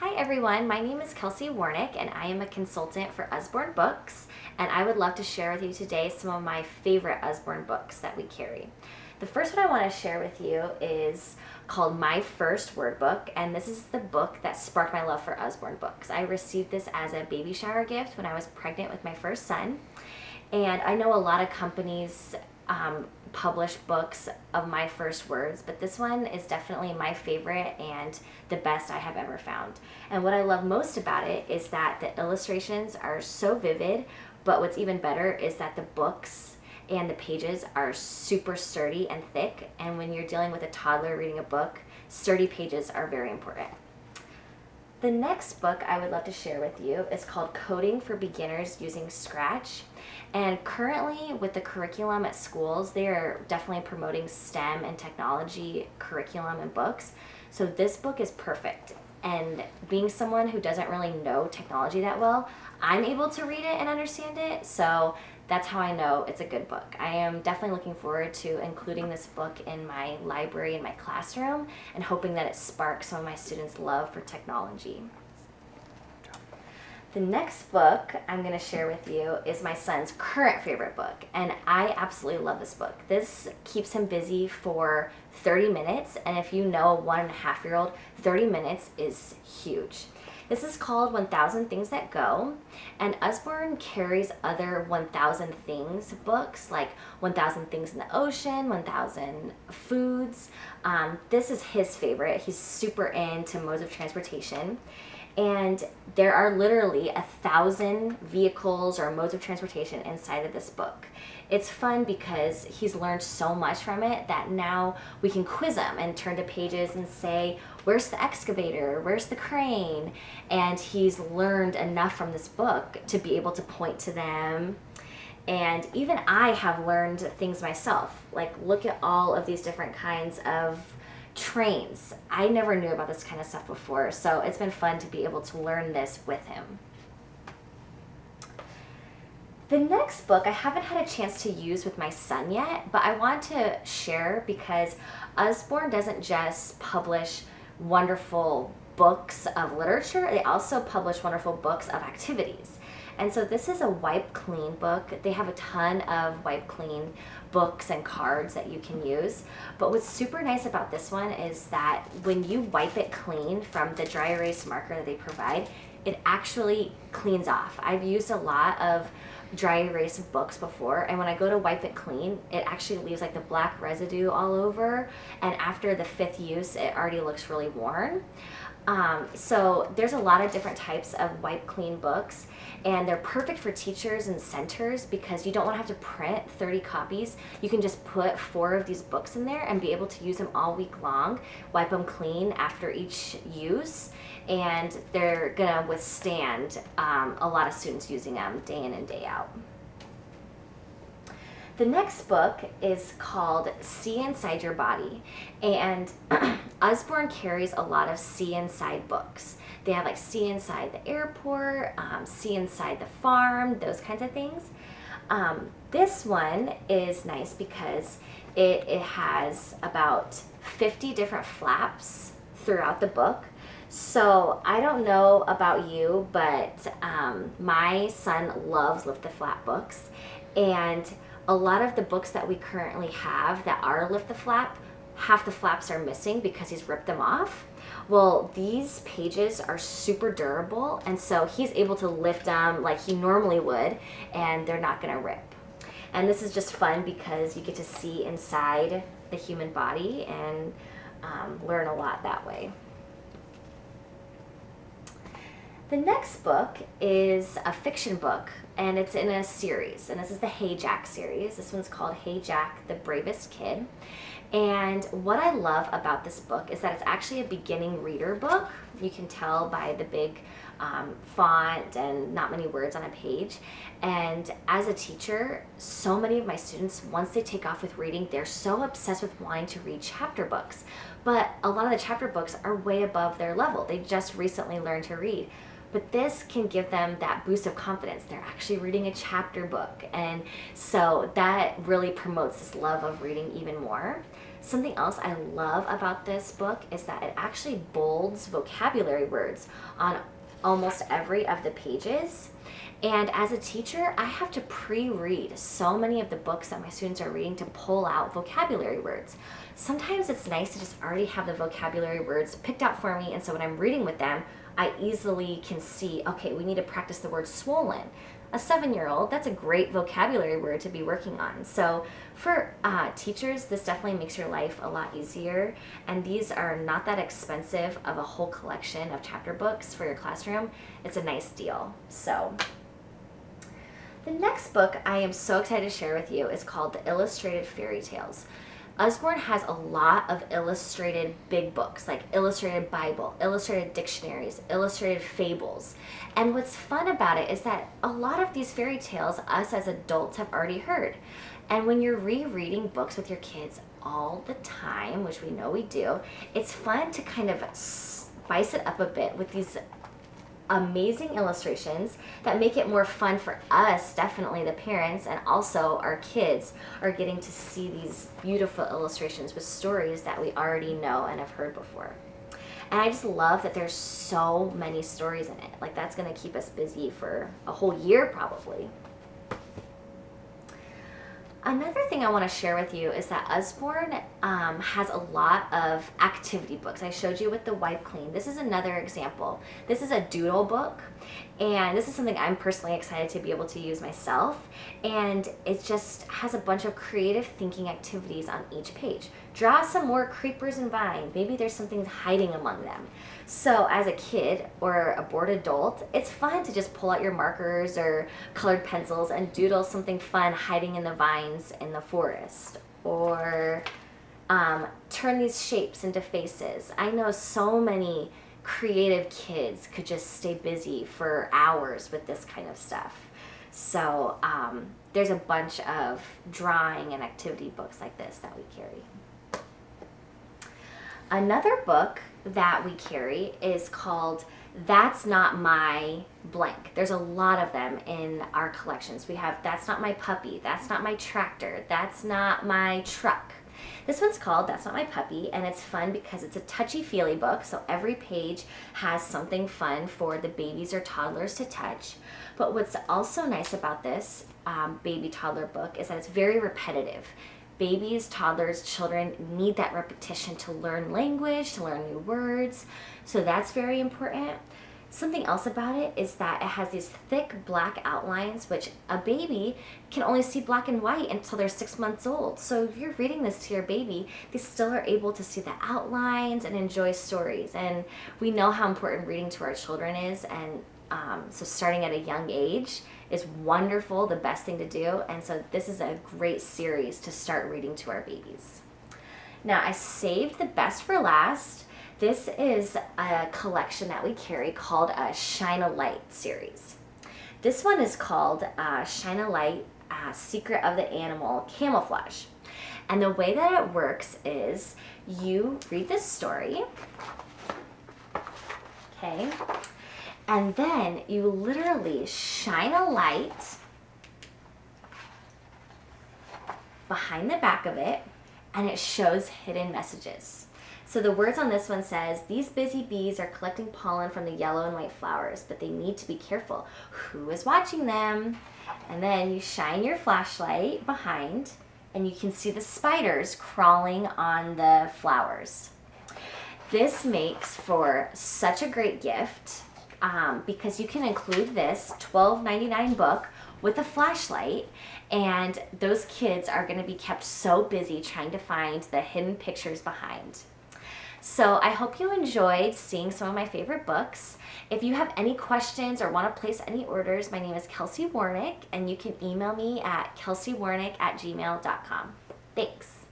Hi everyone, my name is Kelsey Warnick and I am a consultant for Usborne Books, and I would love to share with you today some of my favorite Usborne books that we carry. The first one I want to share with you is called My First Word Book, and this is the book that sparked my love for Usborne Books. I received this as a baby shower gift when I was pregnant with my first son, and I know a lot of companies publish books of my first words, but this one is definitely my favorite and the best I have ever found. And what I love most about it is that the illustrations are so vivid, but what's even better is that the books and the pages are super sturdy and thick, and when you're dealing with a toddler reading a book, sturdy pages are very important. The next book I would love to share with you is called Coding for Beginners Using Scratch. And currently with the curriculum at schools, they are definitely promoting STEM and technology curriculum and books. So this book is perfect. And being someone who doesn't really know technology that well, I'm able to read it and understand it. So that's how I know it's a good book. I am definitely looking forward to including this book in my library in my classroom and hoping that it sparks some of my students' love for technology. The next book I'm going to share with you is my son's current favorite book, and I absolutely love this book. This keeps him busy for 30 minutes, and if you know a 1.5-year-old, 30 minutes is huge. This is called 1000 Things That Go, and Usborne carries other 1000 Things books, like 1000 Things in the Ocean, 1000 Foods. This is his favorite. He's super into modes of transportation. And there are literally 1,000 vehicles or modes of transportation inside of this book. It's fun because he's learned so much from it that now we can quiz him and turn to pages and say, where's the excavator? Where's the crane? And he's learned enough from this book to be able to point to them. And even I have learned things myself. Like, look at all of these different kinds of trains. I never knew about this kind of stuff before, so it's been fun to be able to learn this with him. The next book I haven't had a chance to use with my son yet, but I want to share because Usborne doesn't just publish wonderful books of literature, they also publish wonderful books of activities. And so this is a wipe clean book. They have a ton of wipe clean books and cards that you can use. But what's super nice about this one is that when you wipe it clean from the dry erase marker that they provide, it actually cleans off. I've used a lot of dry erase books before, and when I go to wipe it clean, it actually leaves like the black residue all over, and after the 5th use, it already looks really worn. So there's a lot of different types of wipe clean books, and they're perfect for teachers and centers because you don't want to have to print 30 copies. You can just put 4 of these books in there and be able to use them all week long, wipe them clean after each use, and they're gonna withstand a lot of students using them day in and day out. The next book is called See Inside Your Body, and Usborne carries a lot of See Inside books. They have like See Inside the Airport, See Inside the Farm, those kinds of things. This one is nice because it has about 50 different flaps throughout the book. So I don't know about you, but my son loves lift the flap books, and a lot of the books that we currently have that are lift the flap, half the flaps are missing because he's ripped them off. Well, these pages are super durable, and so he's able to lift them like he normally would, and they're not gonna rip. And this is just fun because you get to see inside the human body and learn a lot that way. The next book is a fiction book, and it's in a series, and this is the Hey Jack series. This one's called Hey Jack, the Bravest Kid. And what I love about this book is that it's actually a beginning reader book. You can tell by the big font and not many words on a page. And as a teacher, so many of my students, once they take off with reading, they're so obsessed with wanting to read chapter books. But a lot of the chapter books are way above their level. They just recently learned to read. But this can give them that boost of confidence. They're actually reading a chapter book. And so that really promotes this love of reading even more. Something else I love about this book is that it actually bolds vocabulary words on almost every of the pages. And as a teacher, I have to pre-read so many of the books that my students are reading to pull out vocabulary words. Sometimes it's nice to just already have the vocabulary words picked out for me, and so when I'm reading with them, I easily can see, okay, we need to practice the word swollen. A 7-year-old, that's a great vocabulary word to be working on. So for teachers, this definitely makes your life a lot easier. And these are not that expensive of a whole collection of chapter books for your classroom. It's a nice deal. So the next book I am so excited to share with you is called The Illustrated Fairy Tales. Usborne has a lot of illustrated big books, like illustrated Bible, illustrated dictionaries, illustrated fables. And what's fun about it is that a lot of these fairy tales us as adults have already heard. And when you're rereading books with your kids all the time, which we know we do, it's fun to kind of spice it up a bit with these amazing illustrations that make it more fun for us, definitely the parents, and also our kids are getting to see these beautiful illustrations with stories that we already know and have heard before. And I just love that there's so many stories in it. Like, that's going to keep us busy for a whole year probably. Another thing I want to share with you is that Usborne has a lot of activity books. I showed you with the Wipe Clean. This is another example. This is a doodle book, and this is something I'm personally excited to be able to use myself. And it just has a bunch of creative thinking activities on each page. Draw some more creepers and vines. Maybe there's something hiding among them. So as a kid or a bored adult, it's fun to just pull out your markers or colored pencils and doodle something fun hiding in the vines in the forest. Or turn these shapes into faces. I know so many creative kids could just stay busy for hours with this kind of stuff. So there's a bunch of drawing and activity books like this that we carry. Another book that we carry is called That's Not My Blank. There's a lot of them in our collections. We have That's Not My Puppy, That's Not My Tractor, That's Not My Truck. This one's called That's Not My Puppy, and it's fun because it's a touchy-feely book, so every page has something fun for the babies or toddlers to touch. But what's also nice about this baby toddler book is that it's very repetitive. Babies, toddlers, children need that repetition to learn language, to learn new words, so that's very important. Something else about it is that it has these thick black outlines, which a baby can only see black and white until they're 6 months old. So if you're reading this to your baby, they still are able to see the outlines and enjoy stories. And we know how important reading to our children is, and so starting at a young age is wonderful, the best thing to do. And so this is a great series to start reading to our babies. Now, I saved the best for last. This is a collection that we carry called a Shine a Light series. This one is called Shine a Light, Secret of the Animal Camouflage. And the way that it works is you read this story, okay, and then you literally shine a light behind the back of it, and it shows hidden messages. So the words on this one says, these busy bees are collecting pollen from the yellow and white flowers, but they need to be careful. Who is watching them? And then you shine your flashlight behind, and you can see the spiders crawling on the flowers. This makes for such a great gift because you can include this $12.99 book with a flashlight, and those kids are going to be kept so busy trying to find the hidden pictures behind. So I hope you enjoyed seeing some of my favorite books. If you have any questions or want to place any orders, my name is Kelsey Warnick, and you can email me at kelseywarnick@gmail.com. Thanks.